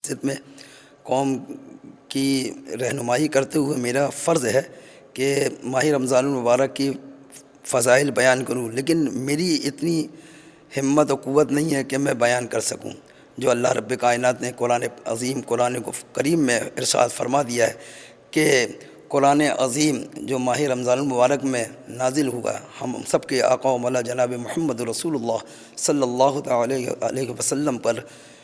سیاست میں قوم کی رہنمائی کرتے ہوئے میرا فرض ہے کہ ماہ رمضان المبارک کی فضائل بیان کروں، لیکن میری اتنی ہمت و قوت نہیں ہے کہ میں بیان کر سکوں جو اللہ رب کائنات نے قرآن عظیم، قرآن کریم میں ارشاد فرما دیا ہے کہ قرآن عظیم جو ماہ رمضان المبارک میں نازل ہوا، ہم سب کے آقا و مولا جناب محمد رسول اللہ صلی اللہ تعالی علیہ وسلم پر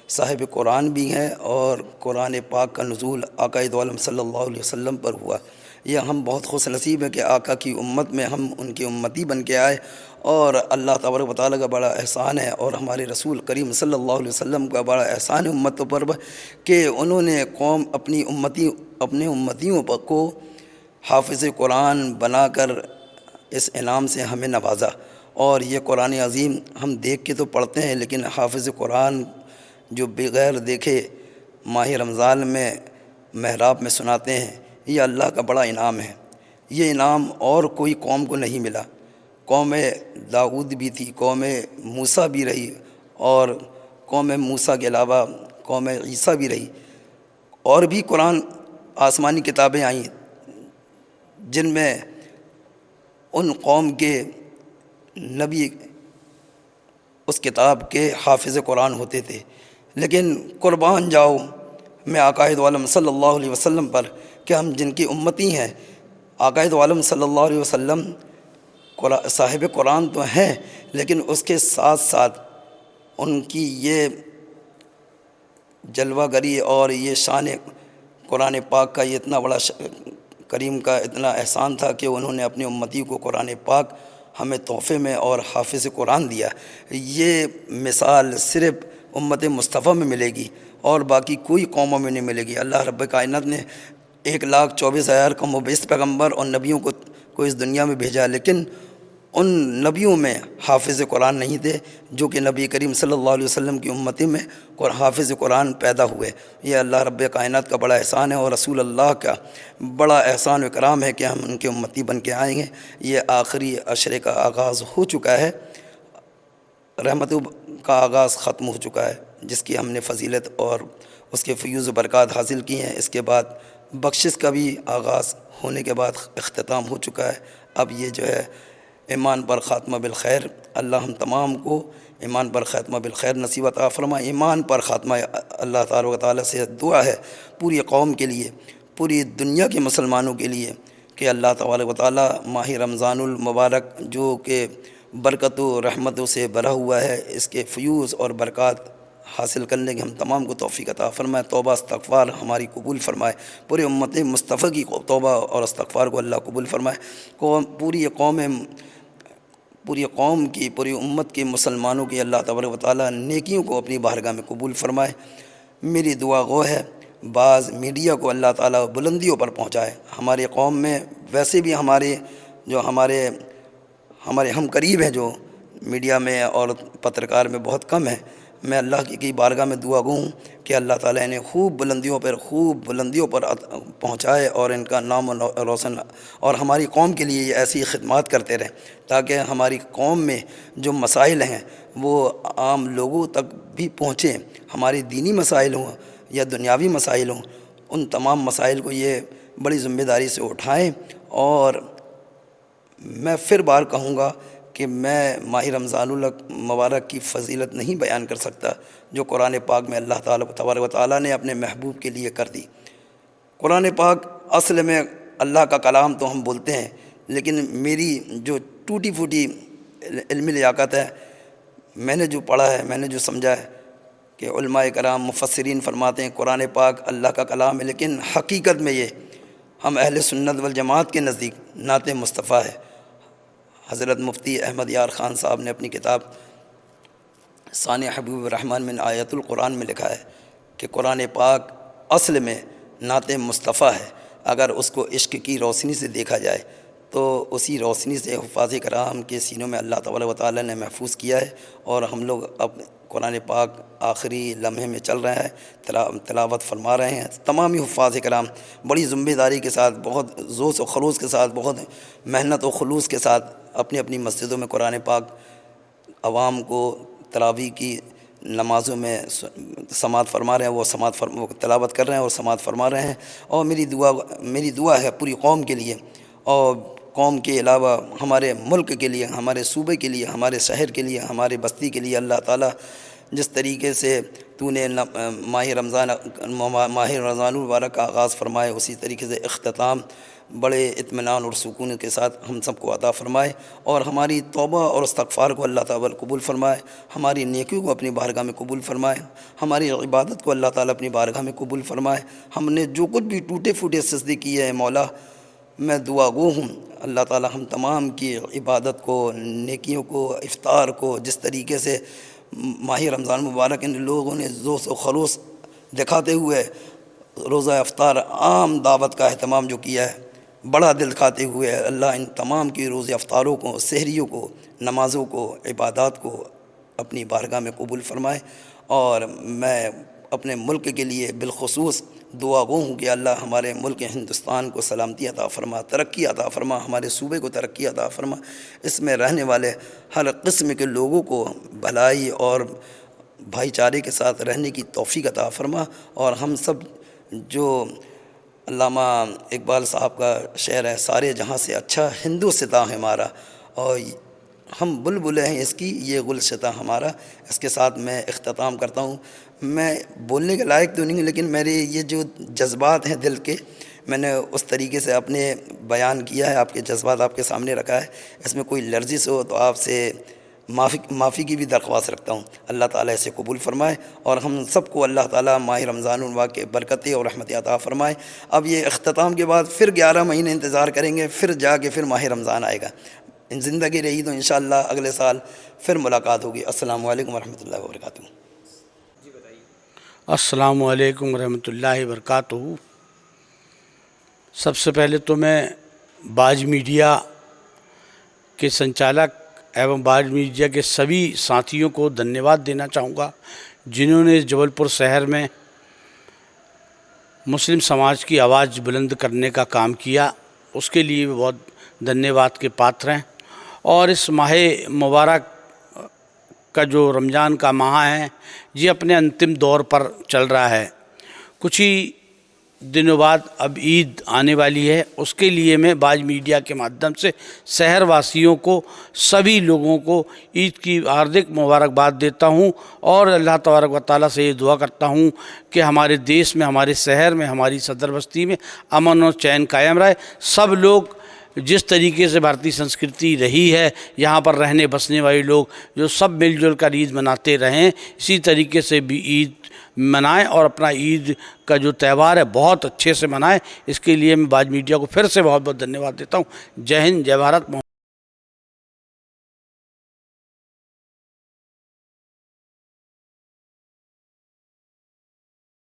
صاحب قرآن بھی ہیں، اور قرآن پاک کا نزول آقا دو عالم صلی اللہ علیہ وسلم پر ہوا۔ یہ ہم بہت خوش نصیب ہیں کہ آقا کی امت میں ہم ان کی امتی بن کے آئے، اور اللہ تبارک و تعالیٰ کا بڑا احسان ہے، اور ہمارے رسول کریم صلی اللہ علیہ وسلم کا بڑا احسان ہے امتوں پر کہ انہوں نے اپنی اپنے امتیوں کو حافظ قرآن بنا کر اس انعام سے ہمیں نوازا۔ اور یہ قرآن عظیم ہم دیکھ کے تو پڑھتے ہیں، لیکن حافظ قرآن جو بغیر دیکھے ماہ رمضان میں محراب میں سناتے ہیں، یہ اللہ کا بڑا انعام ہے۔ یہ انعام اور کوئی قوم کو نہیں ملا۔ قوم داؤد بھی تھی، قوم موسیٰ بھی رہی، اور قوم موسیٰ کے علاوہ قوم عیسیٰ بھی رہی، اور بھی قرآن آسمانی کتابیں آئیں جن میں ان قوم کے نبی اس کتاب کے حافظ قرآن ہوتے تھے۔ لیکن قربان جاؤ میں آقا دو عالم صلی اللہ علیہ وسلم پر کہ ہم جن کی امتی ہیں، آقا دو عالم صلی اللہ علیہ وسلم صاحب قرآن تو ہیں، لیکن اس کے ساتھ ساتھ ان کی یہ جلوہ گری اور یہ شان قرآن پاک کا یہ اتنا بڑا کریم کا اتنا احسان تھا کہ انہوں نے اپنی امتی کو قرآن پاک ہمیں تحفے میں اور حافظ قرآن دیا۔ یہ مثال صرف امت مصطفیٰ میں ملے گی اور باقی کوئی قوموں میں نہیں ملے گی۔ اللہ رب کائنات نے 1,24,000 کم و بیش پیغمبر اور نبیوں کو اس دنیا میں بھیجا، لیکن ان نبیوں میں حافظ قرآن نہیں تھے جو کہ نبی کریم صلی اللہ علیہ وسلم کی امتی میں حافظ قرآن پیدا ہوئے۔ یہ اللہ رب کائنات کا بڑا احسان ہے، اور رسول اللہ کا بڑا احسان و کرام ہے کہ ہم ان کے امتی بن کے آئیں گے۔ یہ آخری عشرے کا آغاز ہو چکا ہے، رحمتوں کا آغاز ختم ہو چکا ہے، جس کی ہم نے فضیلت اور اس کے فیوز و برکات حاصل کی ہیں۔ اس کے بعد بخشش کا بھی آغاز ہونے کے بعد اختتام ہو چکا ہے۔ اب یہ جو ہے ایمان پر خاتمہ بالخیر، اللہ ہم تمام کو ایمان پر خاتمہ بالخیر نصیب عطا فرمائے۔ ایمان پر خاتمہ اللہ تعالیٰ و تعالیٰ سے دعا ہے پوری قوم کے لیے، پوری دنیا کے مسلمانوں کے لیے، کہ اللہ تبارک و تعالیٰ ماہ رمضان المبارک جو کہ برکت و رحمتوں سے بھرا ہوا ہے، اس کے فیوز اور برکات حاصل کرنے کے ہم تمام کو توفیق عطا فرمائے۔ توبہ استغفار ہماری قبول فرمائے، پورے امت مصطفیٰ کی توبہ اور استغفار کو اللہ قبول فرمائے۔ پوری قوم کی، پوری امت کے مسلمانوں کی اللہ تبارک و تعالیٰ نیکیوں کو اپنی بارگاہ میں قبول فرمائے۔ میری دعا گو ہے بعض میڈیا کو اللہ تعالیٰ بلندیوں پر پہنچائے۔ ہمارے قوم میں ویسے بھی ہمارے ہم قریب ہیں جو میڈیا میں اور پترکار میں بہت کم ہیں، میں اللہ کی بارگاہ میں دعا گو ہوں کہ اللہ تعالیٰ انہیں خوب بلندیوں پر پہنچائے، اور ان کا نام روشن، اور ہماری قوم کے لیے یہ ایسی خدمات کرتے رہیں تاکہ ہماری قوم میں جو مسائل ہیں وہ عام لوگوں تک بھی پہنچیں۔ ہمارے دینی مسائل ہوں یا دنیاوی مسائل ہوں، ان تمام مسائل کو یہ بڑی ذمہ داری سے اٹھائیں۔ اور میں پھر بار کہوں گا کہ میں ماہ رمضان المبارک کی فضیلت نہیں بیان کر سکتا جو قرآن پاک میں اللہ تعالیٰ تبارک و تعالیٰ نے اپنے محبوب کے لیے کر دی۔ قرآن پاک اصل میں اللہ کا کلام تو ہم بولتے ہیں، لیکن میری جو ٹوٹی پھوٹی علمی لیاقت ہے، میں نے جو پڑھا ہے، میں نے جو سمجھا ہے کہ علماء کرام مفسرین فرماتے ہیں قرآن پاک اللہ کا کلام ہے، لیکن حقیقت میں یہ ہم اہل سنت والجماعت کے نزدیک نعت مصطفیٰ ہے۔ حضرت مفتی احمد یار خان صاحب نے اپنی کتاب ثانی حبیب الرحمن من آیت القرآن میں لکھا ہے کہ قرآن پاک اصل میں نعت مصطفیٰ ہے۔ اگر اس کو عشق کی روشنی سے دیکھا جائے تو اسی روشنی سے حفاظ کرام کے سینوں میں اللہ تبارک و تعالیٰ نے محفوظ کیا ہے، اور ہم لوگ اب قرآن پاک آخری لمحے میں چل رہے ہیں، تلاوت فرما رہے ہیں۔ تمامی حفاظ کرام بڑی ذمہ داری کے ساتھ، بہت جوش و خروش کے ساتھ، بہت محنت و خلوص کے ساتھ اپنی اپنی مسجدوں میں قرآن پاک عوام کو تراویح کی نمازوں میں سماعت فرما رہے ہیں، وہ تلاوت کر رہے ہیں اور سماعت فرما رہے ہیں. اور میری دعا ہے پوری قوم کے لیے، اور قوم کے علاوہ ہمارے ملک کے لیے، ہمارے صوبے کے لیے، ہمارے شہر کے لیے، ہمارے بستی کے لیے. اللہ تعالیٰ جس طریقے سے تو نے ماہ رمضان المبارک کا آغاز فرمائے، اسی طریقے سے اختتام بڑے اطمینان اور سکون کے ساتھ ہم سب کو عطا فرمائے، اور ہماری توبہ اور استغفار کو اللہ تعالیٰ قبول فرمائے، ہماری نیکیوں کو اپنی بارگاہ میں قبول فرمائے، ہماری عبادت کو اللہ تعالیٰ اپنی بارگاہ میں قبول فرمائے. ہم نے جو کچھ بھی ٹوٹے پھوٹے سجدے کیے ہیں مولا، میں دعا گو ہوں اللہ تعالیٰ ہم تمام کی عبادت کو، نیکیوں کو، افطار کو، جس طریقے سے ماہ رمضان مبارک ان لوگوں نے جوش و خلوص دکھاتے ہوئے روزہ افطار عام دعوت کا اہتمام جو کیا ہے، بڑا دل کھاتے ہوئے، اللہ ان تمام کی روزہ افطاروں کو، سحریوں کو، نمازوں کو، عبادات کو اپنی بارگاہ میں قبول فرمائے. اور میں اپنے ملک کے لیے بالخصوص دعا گو ہوں کہ اللہ ہمارے ملک ہندوستان کو سلامتی عطا فرما، ترقی عطا فرما، ہمارے صوبے کو ترقی عطا فرما، اس میں رہنے والے ہر قسم کے لوگوں کو بھلائی اور بھائی چارے کے ساتھ رہنے کی توفیق عطا فرما. اور ہم سب جو علامہ اقبال صاحب کا شعر ہے، سارے جہاں سے اچھا ہندوستاں ہمارا، اور ہم بلبلیں ہیں اس کی یہ گلشتہ ہمارا. اس کے ساتھ میں اختتام کرتا ہوں. میں بولنے کے لائق تو نہیں ہوں، لیکن میرے یہ جو جذبات ہیں دل کے، میں نے اس طریقے سے اپنے بیان کیا ہے، آپ کے جذبات آپ کے سامنے رکھا ہے. اس میں کوئی لرزش ہو تو آپ سے معافی کی بھی درخواست رکھتا ہوں. اللہ تعالیٰ اسے قبول فرمائے، اور ہم سب کو اللہ تعالیٰ ماہ رمضان المبارک کے برکتیں اور رحمت عطا فرمائے. اب یہ اختتام کے بعد پھر 11 مہینے انتظار کریں گے، پھر جا کے پھر ماہ رمضان آئے گا. زندگی رہی تو انشاءاللہ اگلے سال پھر ملاقات ہوگی. السلام علیکم ورحمۃ اللہ وبرکاتہ. السلام علیکم ورحمۃ اللہ وبرکاتہ. سب سے پہلے تو میں باج میڈیا کے سنچالک ایوم باج میڈیا کے سبھی ساتھیوں کو دھنیہ واد دینا چاہوں گا، جنہوں نے جبل پور شہر میں مسلم سماج کی آواز بلند کرنے کا کام کیا، اس کے لیے بہت دھنیہ واد کے پاتر ہیں. اور اس ماہ مبارک کا جو رمضان کا ماہ ہے، یہ اپنے انتم دور پر چل رہا ہے. کچھ ہی دنوں بعد اب عید آنے والی ہے. اس کے لیے میں باج میڈیا کے مادھیم سے شہر واسیوں کو، سبھی لوگوں کو عید کی ہاردک مبارکباد دیتا ہوں، اور اللہ تبارک و تعالیٰ سے یہ دعا کرتا ہوں کہ ہمارے دیش میں، ہمارے شہر میں، ہماری صدر بستی میں امن اور چین قائم رہے. سب لوگ جس طریقے سے بھارتی سنسکرتی رہی ہے، یہاں پر رہنے بسنے والے لوگ جو سب مل جل کر عید مناتے رہیں، اسی طریقے سے بھی عید منائیں، اور اپنا عید کا جو تہوار ہے بہت اچھے سے منائیں. اس کے لیے میں باج میڈیا کو پھر سے بہت بہت دھنیہ واد دیتا ہوں. جے ہند، جے بھارت.